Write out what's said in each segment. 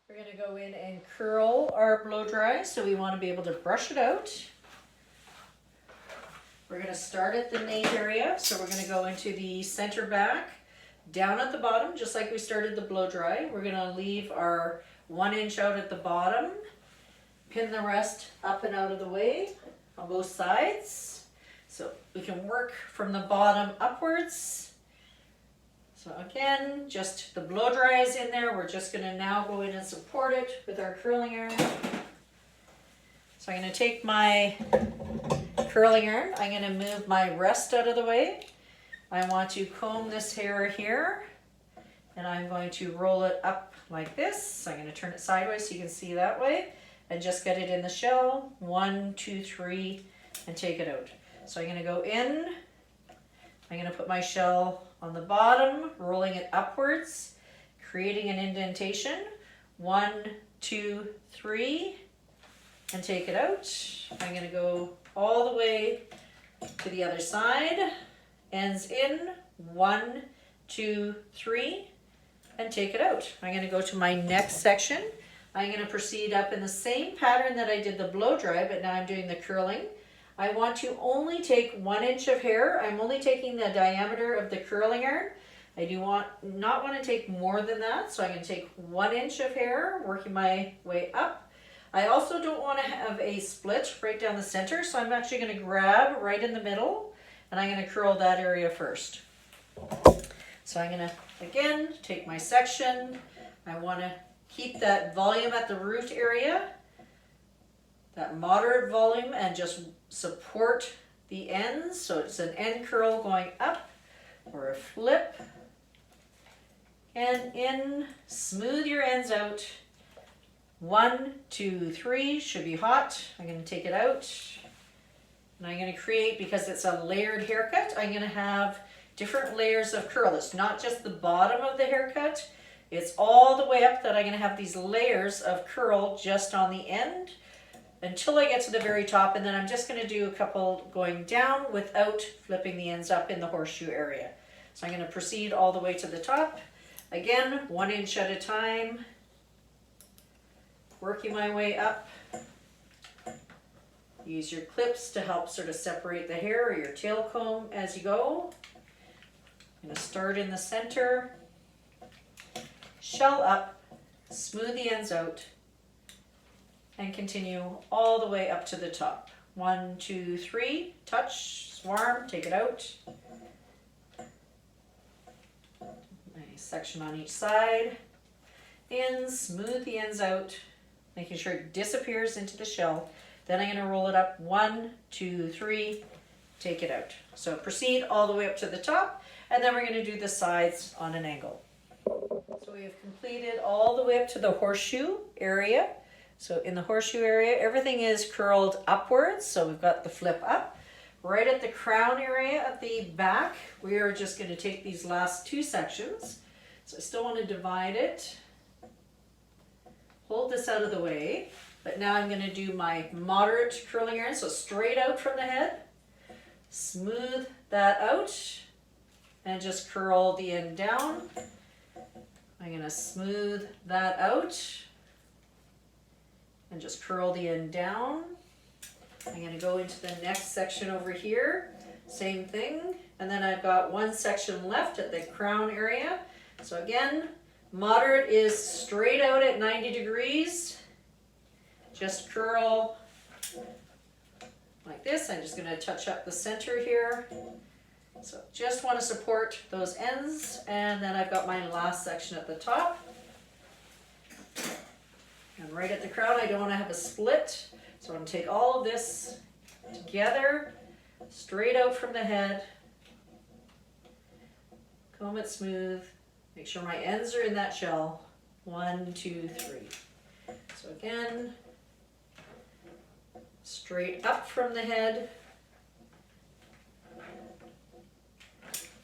We're going to go in and curl our blow dry, so we want to be able to brush it out. We're going to start at the nape area, so we're going to go into the center back, down at the bottom, just like we started the blow dry. We're going to leave our 1 inch out at the bottom, pin the rest up and out of the way on both sides, so we can work from the bottom upwards. So again, just the blow dry is in there. We're just going to now go in and support it with our curling iron. So I'm going to take my curling iron. I'm going to move my rest out of the way. I want to comb this hair here, and I'm going to roll it up like this. So I'm going to turn it sideways so you can see that way, and just get it in the shell. 1, 2, 3, and take it out. So I'm going to go in. I'm going to put my shell on the bottom, rolling it upwards, creating an indentation. 1, 2, 3, and take it out. I'm going to go all the way to the other side, ends in. 1, 2, 3, and take it out. I'm going to go to my next section. I'm going to proceed up in the same pattern that I did the blow dry, but now I'm doing the curling. I want to only take 1 inch of hair. I'm only taking the diameter of the curling iron. I do not want to take more than that, so I'm going to take 1 inch of hair, working my way up. I also don't want to have a split right down the center, so I'm actually going to grab right in the middle, and I'm going to curl that area first. So I'm going to, again, take my section. I want to keep that volume at the root area, that moderate volume, and just support the ends. So it's an end curl going up or a flip and in. Smooth your ends out. 1, 2, 3 should be hot. I'm going to take it out, and I'm going to create, because it's a layered haircut, I'm going to have different layers of curl. It's not just the bottom of the haircut, it's all the way up that I'm going to have these layers of curl just on the end until I get to the very top, and then I'm just going to do a couple going down without flipping the ends up in the horseshoe area. So I'm going to proceed all the way to the top. Again, 1 inch at a time, working my way up. Use your clips to help sort of separate the hair, or your tail comb as you go. I'm going to start in the center, shell up, smooth the ends out, and continue all the way up to the top. 1, 2, 3, touch, swarm, take it out. Nice section on each side. In, smooth the ends out, making sure it disappears into the shell. Then I'm going to roll it up. 1, 2, 3, take it out. So proceed all the way up to the top, and then we're going to do the sides on an angle. So we have completed all the way up to the horseshoe area. So in the horseshoe area, everything is curled upwards. So we've got the flip up. Right at the crown area at the back, we are just going to take these last 2 sections. So I still want to divide it. Hold this out of the way. But now I'm going to do my moderate curling iron. So straight out from the head. Smooth that out. And just curl the end down. I'm going to smooth that out. And just curl the end down. I'm going to go into the next section over here. Same thing. And then I've got 1 section left at the crown area. So again, moderate is straight out at 90 degrees. Just curl like this. I'm just going to touch up the center here. So just want to support those ends. And then I've got my last section at the top. And right at the crown, I don't want to have a split. So I'm going to take all of this together, straight out from the head, comb it smooth, make sure my ends are in that shell. 1, 2, 3. So again, straight up from the head,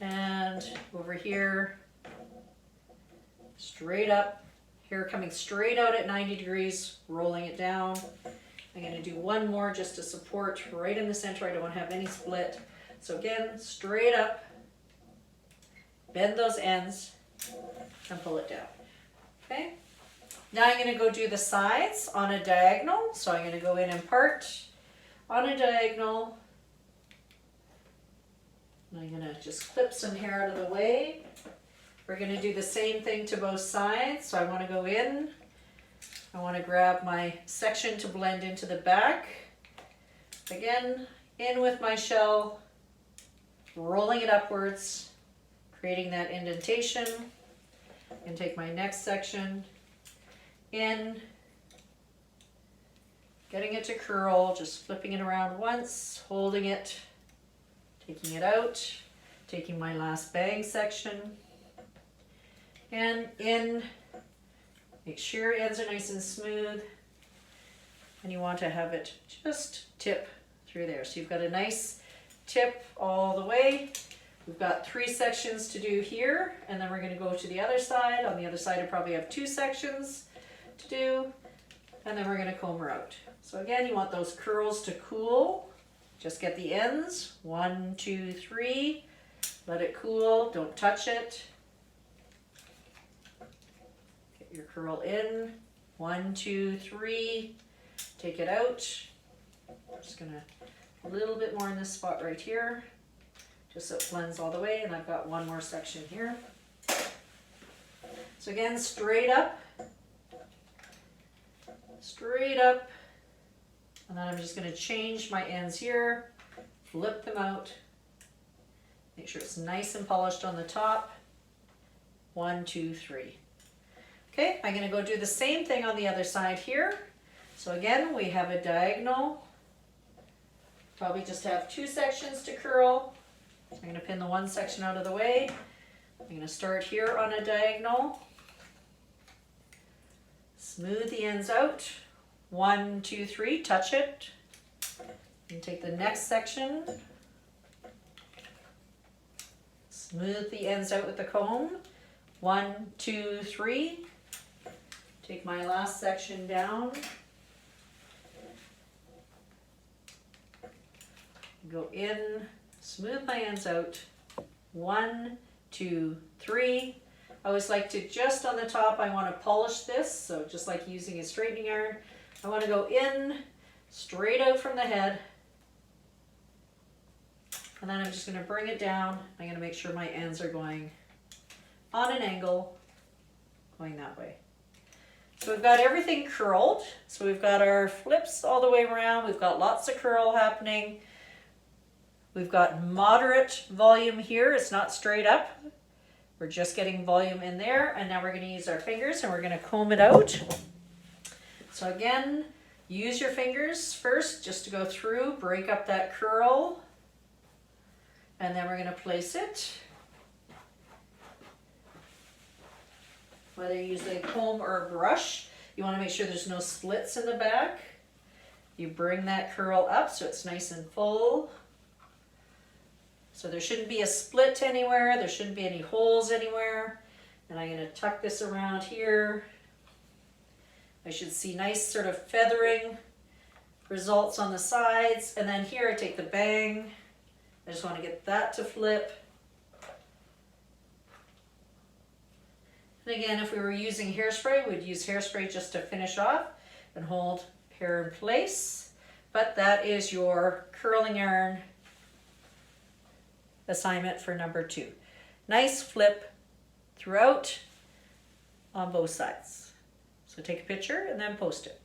and over here, straight up. Hair coming straight out at 90 degrees, rolling it down. I'm going to do 1 more just to support right in the center. I don't want to have any split. So again, straight up, bend those ends, and pull it down. Okay? Now I'm going to go do the sides on a diagonal. So I'm going to go in and part on a diagonal. And I'm going to just clip some hair out of the way. We're going to do the same thing to both sides. So I want to go in. I want to grab my section to blend into the back. Again, in with my shell, rolling it upwards, creating that indentation. And take my next section in, getting it to curl, just flipping it around once, holding it, taking it out, taking my last bang section, and in, make sure your ends are nice and smooth, and you want to have it just tip through there. So you've got a nice tip all the way. We've got 3 sections to do here, and then we're going to go to the other side. On the other side I probably have 2 sections to do, and then we're going to comb her out. So again, you want those curls to cool. Just get the ends, 1, 2, 3, let it cool, don't touch it. Get your curl in, 1, 2, 3, take it out. I'm just going to a little bit more in this spot right here, just so it blends all the way, and I've got one more section here. So again, straight up, and then I'm just going to change my ends here, flip them out, make sure it's nice and polished on the top. 1, 2, 3. Okay, I'm going to go do the same thing on the other side here. So again, we have a diagonal, probably just have 2 sections to curl. I'm going to pin the one section out of the way. I'm going to start here on a diagonal. Smooth the ends out. 1, 2, 3, touch it. And take the next section. Smooth the ends out with the comb. 1, 2, 3. Take my last section down. Go in, smooth my ends out. 1, 2, 3. I always like to, just on the top, I want to polish this. So just like using a straightening iron, I want to go in, straight out from the head. And then I'm just going to bring it down. I'm going to make sure my ends are going on an angle, going that way. So we've got everything curled. So we've got our flips all the way around. We've got lots of curl happening. We've got moderate volume here. It's not straight up. We're just getting volume in there. And now we're going to use our fingers and we're going to comb it out. So again, use your fingers first just to go through, break up that curl. And then we're going to place it. Whether you use a comb or a brush, you want to make sure there's no splits in the back. You bring that curl up so it's nice and full. So there shouldn't be a split anywhere. There shouldn't be any holes anywhere. And I'm going to tuck this around here. I should see nice sort of feathering results on the sides. And then here I take the bang. I just want to get that to flip. And again, if we were using hairspray, we'd use hairspray just to finish off and hold hair in place. But that is your curling iron assignment for number 2. Nice flip throughout on both sides. So take a picture and then post it.